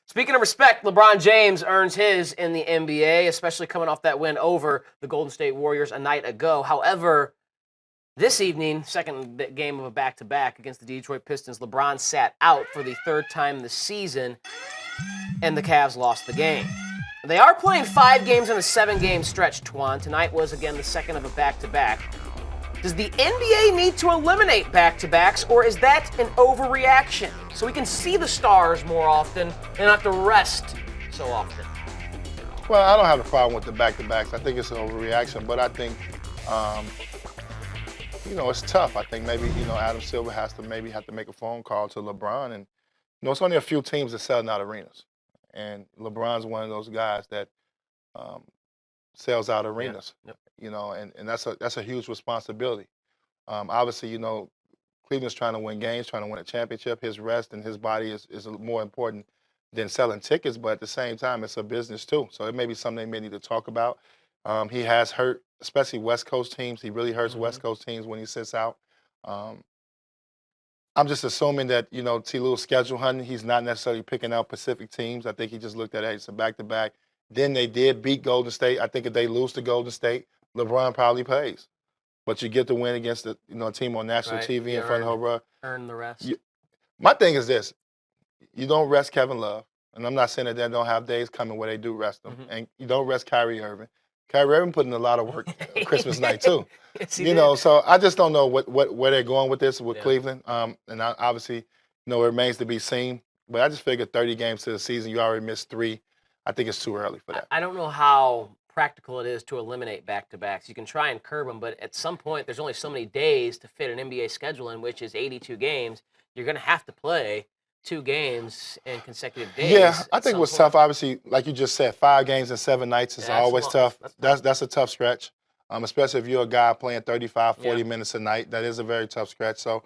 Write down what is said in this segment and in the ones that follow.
Speaking of respect, LeBron James earns his in the NBA, especially coming off that win over the Golden State Warriors a night ago. However, this evening, second game of a back-to-back against the Detroit Pistons, LeBron sat out for the third time this season, and the Cavs lost the game. They are playing 5 games in a 7-game stretch, Twan. Tonight was, again, the second of a back-to-back. Does the NBA need to eliminate back-to-backs, or is that an overreaction? So we can see the stars more often and not have to rest so often. Well, I don't have a problem with the back-to-backs. I think it's an overreaction, but I think, it's tough. I think maybe, Adam Silver have to make a phone call to LeBron. And, it's only a few teams that sell out arenas. And LeBron's one of those guys that sells out arenas, and that's a huge responsibility. Obviously, Cleveland's trying to win games, trying to win a championship. His rest and his body is more important than selling tickets, but at the same time, it's a business too. So it may be something they may need to talk about. He has hurt, especially West Coast teams. He really hurts West Coast teams when he sits out. I'm just assuming that, T. Lue's schedule hunting, he's not necessarily picking out Pacific teams. I think he just looked at it, it's a back-to-back. Then they did beat Golden State. I think if they lose to Golden State, LeBron probably plays. But you get the win against a team on national TV in front of her, bro. Earn the rest. My thing is this. You don't rest Kevin Love. And I'm not saying that they don't have days coming where they do rest them. And you don't rest Kyrie Irving. Kyrie Irving put in a lot of work Christmas night, too. Yes, so I just don't know where they're going with this with Cleveland. And obviously, it remains to be seen. But I just figured 30 games to the season, you already missed 3. I think it's too early for that. I don't know how practical it is to eliminate back-to-backs. You can try and curb them, but at some point, there's only so many days to fit an NBA schedule in, which is 82 games. You're going to have to play 2 games in consecutive days. Yeah, I think it was tough. Obviously, like you just said, 5 games in 7 nights is always tough. That's a tough stretch, especially if you're a guy playing 35, 40 minutes a night. That is a very tough stretch. So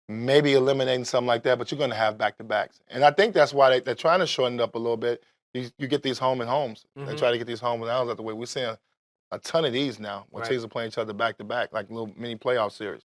maybe eliminating something like that, but you're going to have back-to-backs. And I think that's why they're trying to shorten it up a little bit. You get these home and homes. They try to get these home and homes out the way. We're seeing a ton of these now when teams are playing each other back-to-back, like little mini playoff series.